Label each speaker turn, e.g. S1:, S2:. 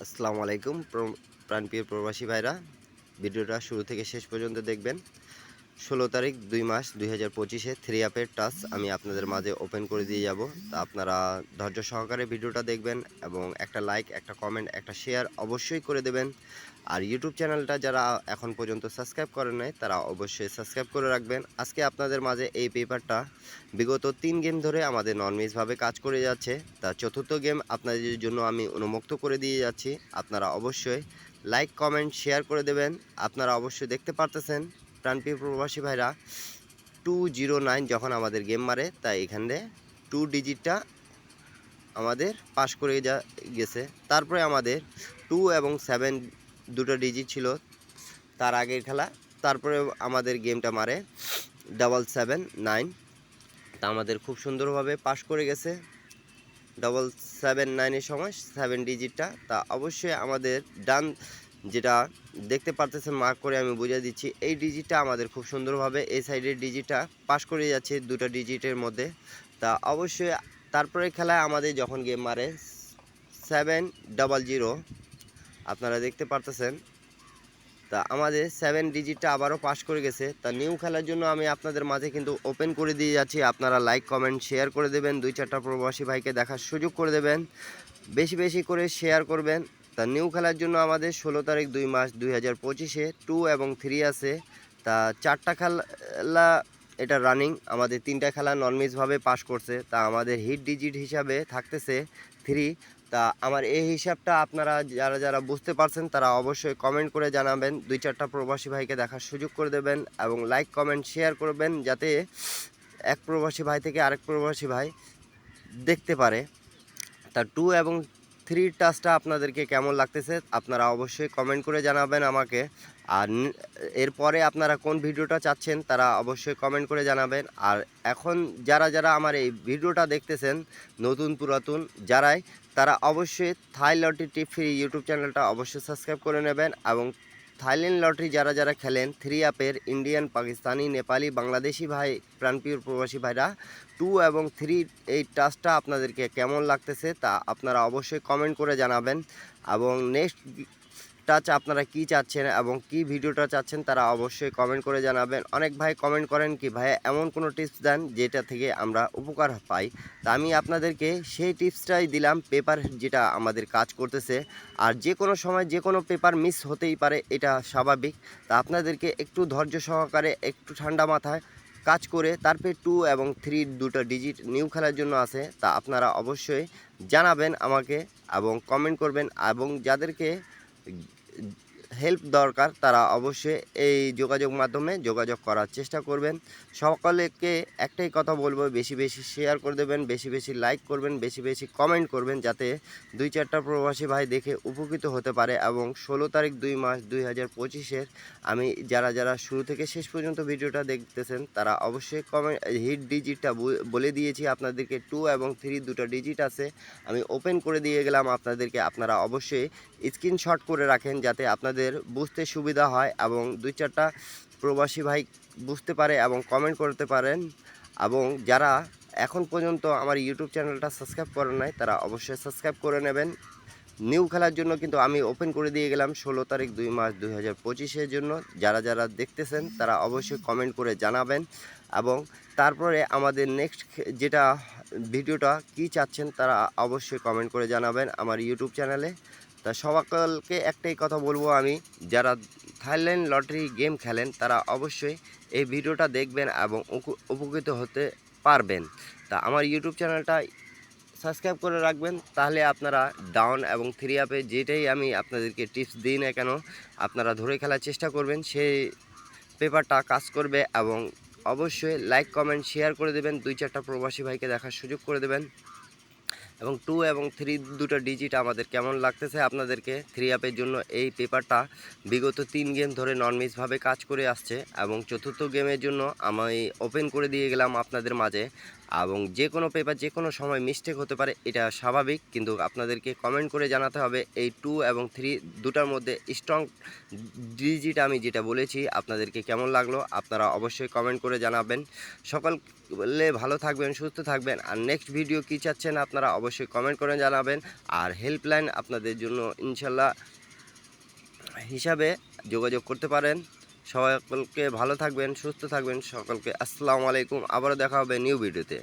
S1: আসসালামু আলাইকুম প্রাণপ্রিয় প্রবাসী ভাইরা, ভিডিওটা শুরু থেকে শেষ পর্যন্ত দেখবেন। 16 তারিখ 2 মাস 2025-এ থ্রি অ্যাপের টাচ আমি আপনাদের মাঝে ওপেন করে দিয়ে যাব। তা আপনারা ধৈর্য সহকারে ভিডিওটা দেখবেন এবং একটা লাইক, একটা কমেন্ট, একটা শেয়ার অবশ্যই করে দেবেন। আর ইউটিউব চ্যানেলটা যারা এখন পর্যন্ত সাবস্ক্রাইব করেন নাই তারা অবশ্যই সাবস্ক্রাইব করে রাখবেন। আজকে আপনাদের মাঝে এই পেপারটা বিগত 3 গেম ধরে আমাদের ননমিসভাবে কাজ করে যাচ্ছে। তা চতুর্থ গেম আপনাদের জন্য আমি উন্মুক্ত করে দিয়ে যাচ্ছি। আপনারা অবশ্যই লাইক, কমেন্ট, শেয়ার করে দেবেন। আপনারা অবশ্যই দেখতে পারতেছেন প্রাণপ্রিয় প্রবাসী ভাইরা 209 যখন আমাদের গেম মারে, তাই এখানে 2 ডিজিটটা আমাদের পাস করে গেছে। তারপরে আমাদের 2 এবং 7 দুটো ডিজিট ছিল তার আগের খেলা। তারপরে আমাদের গেমটা মারে 779, তা আমাদের খুব সুন্দরভাবে পাস করে গেছে 779-এর সময় 7 ডিজিটটা। তা অবশ্যই আমাদের ডান যেটা দেখতে পারতেছেন মার্ক করে আমি বুঝিয়ে দিচ্ছি, এই ডিজিটটা আমাদের খুব সুন্দরভাবে এই সাইডের ডিজিটটা পাস করে যাচ্ছে দুটো ডিজিটের মধ্যে। তা অবশ্যই তারপরে খেলায় আমাদের যখন গেম মারে 700, আপনারা দেখতে পারতেছেন। তা আমাদের 7 ডিজিটটা আবারও পাস করে গেছে। তা নিউ খেলার জন্য আমি আপনাদের মাঝে কিন্তু ওপেন করে দিয়ে যাচ্ছি। আপনারা লাইক, কমেন্ট, শেয়ার করে দেবেন, 2-4টা প্রবাসী ভাইকে দেখার সুযোগ করে দেবেন, বেশি বেশি করে শেয়ার করবেন। তা নিউ খেলার জন্য আমাদের 16 তারিখ 2 মাস 2025-এ 2 এবং 3 আছে। তা 4টা খেলা এটা রানিং, আমাদের 3টা খেলা ননমিসভাবে পাস করছে। তা আমাদের হিট ডিজিট হিসাবে থাকতেছে 3। তা আমার এই হিসাবটা আপনারা যারা যারা বুঝতে পারছেন তারা অবশ্যই কমেন্ট করে জানাবেন, 2-4টা প্রবাসী ভাইকে দেখার সুযোগ করে দেবেন এবং লাইক, কমেন্ট, শেয়ার করবেন যাতে এক প্রবাসী ভাই থেকে আরেক প্রবাসী ভাই দেখতে পারে। তা 2 এবং 3 টাচটা আপনাদেরকে কেমন লাগতেছে আপনারা অবশ্যই কমেন্ট করে জানাবেন আমাকে। আর এরপরে আপনারা কোন ভিডিওটা চাচ্ছেন তারা অবশ্যই কমেন্ট করে জানাবেন। আর এখন যারা যারা আমার এই ভিডিওটা দেখতেছেন, নতুন পুরাতন যারাই, তারা অবশ্যই থাই লটারি টিপ ফ্রি ইউটিউব চ্যানেলটা অবশ্যই সাবস্ক্রাইব করে নেবেন এবং থাইল্যান্ড লটারি যারা যারা খেলেন থ্রি অ্যাপের ইন্ডিয়ান, পাকিস্তানি, নেপালি, বাংলাদেশি ভাই প্রাণপ্রিয় প্রবাসী ভাইরা 2 এবং 3 এই টাচটা আপনাদেরকে কেমন লাগতেছে তা আপনারা অবশ্যই কমেন্ট করে জানাবেন এবং নেক্সট টাচ আপনারা কি চাচ্ছেন এবং কি ভিডিওটা চাচ্ছেন তারা অবশ্যই কমেন্ট করে জানাবেন। অনেক ভাই কমেন্ট করেন কি ভাই এমন কোনো টিপস দেন যেটা থেকে আমরা উপকার পাই। তা আমি আপনাদেরকে সেই টিপসটাই দিলাম, পেপার যেটা আমাদের কাজ করতেছে। আর যে কোনো সময় যে কোনো পেপার মিস হতেই পারে, এটা স্বাভাবিক। তা আপনাদেরকে একটু ধৈর্য সহকারে একটু ঠান্ডা মাথায় কাজ করে তারপরে 2 এবং 3 দুটো ডিজিট নিউ খেলার জন্য আছে। তা আপনারা অবশ্যই জানাবেন আমাকে এবং কমেন্ট করবেন এবং যাদেরকে হেল্প দরকার তারা অবশ্যই এই যোগাযোগ মাধ্যমে যোগাযোগ করার চেষ্টা করবেন। সকলকে একটাই কথা বলবো, বেশি বেশি শেয়ার করে দেবেন, বেশি বেশি লাইক করবেন, বেশি বেশি কমেন্ট করবেন যাতে 2-4টা প্রবাসী ভাই দেখে উপকৃত হতে পারে। এবং 16 তারিখ 2 মাস 2025-এর আমি যারা যারা শুরু থেকে শেষ পর্যন্ত ভিডিওটা দেখতেছেন তারা অবশ্যই কমেন্ট হিট ডিজিটটা বলে দিয়েছি আপনাদেরকে, 2 এবং 3 দুটো ডিজিট আছে আমি ওপেন করে দিয়ে গেলাম আপনাদেরকে। আপনারা অবশ্যই স্ক্রিনশট করে রাখেন যাতে আপনাদের বুঝতে সুবিধা হয় এবং 2-4টা প্রবাসী ভাই বুঝতে পারে এবং কমেন্ট করতে পারেন। এবং যারা এখন পর্যন্ত আমার ইউটিউব চ্যানেলটা সাবস্ক্রাইব করেন নাই তারা অবশ্যই সাবস্ক্রাইব করে নেবেন। নিউ খেলার জন্য কিন্তু আমি ওপেন করে দিয়ে গেলাম 16 তারিখ 2 মাস 2025-এর জন্য। যারা যারা দেখতেছেন তারা অবশ্যই কমেন্ট করে জানাবেন এবং তারপরে আমাদের নেক্সট যেটা ভিডিওটা কি চাচ্ছেন তারা অবশ্যই কমেন্ট করে জানাবেন আমার ইউটিউব চ্যানেলে। তা সকলকে একটাই কথা বলবো আমি, যারা থাইল্যান্ড লটারি গেম খেলেন তারা অবশ্যই এই ভিডিওটা দেখবেন এবং উপকৃত হতে পারবেন। তা আমার ইউটিউব চ্যানেলটা সাবস্ক্রাইব করে রাখবেন, তাহলে আপনারা ডাউন এবং থ্রি অ্যাপে যেটাই আমি আপনাদেরকে টিপস দিই না কেন আপনারা ধরে খেলার চেষ্টা করবেন, সেই পেপারটা কাজ করবে। এবং অবশ্যই লাইক, কমেন্ট, শেয়ার করে দেবেন, 2-4টা প্রবাসী ভাইকে দেখার সুযোগ করে দেবেন এবং 2 এবং 3 দুটো ডিজিট আমাদের কেমন লাগতেছে আপনাদেরকে। থ্রি অ্যাপের জন্য এই পেপারটা বিগত 3 গেম ধরে ননমিসভাবে কাজ করে আসছে এবং চতুর্থ গেমের জন্য আমি ওপেন করে দিয়ে গেলাম আপনাদের মাঝে। এবং যে কোনো পেপার যে কোনো সময় মিস্টেক হতে পারে, এটা স্বাভাবিক। কিন্তু আপনাদেরকে কমেন্ট করে জানাতে হবে এই 2 এবং 3 দুটার মধ্যে স্ট্রং ডিজিট আমি যেটা বলেছি আপনাদেরকে কেমন লাগলো আপনারা অবশ্যই কমেন্ট করে জানাবেন। সকলে ভালো থাকবেন, সুস্থ থাকবেন। আর নেক্সট ভিডিও কী চাচ্ছেন আপনারা অবশ্যই কমেন্ট করে জানাবেন। আর হেল্পলাইন আপনাদের জন্য ইনশাল্লাহ হিসাবে যোগাযোগ করতে পারেন। সকলকে ভালো থাকবেন, সুস্থ থাকবেন। সকলকে আসসালামু আলাইকুম। আবারও দেখা হবে নিউ ভিডিওতে।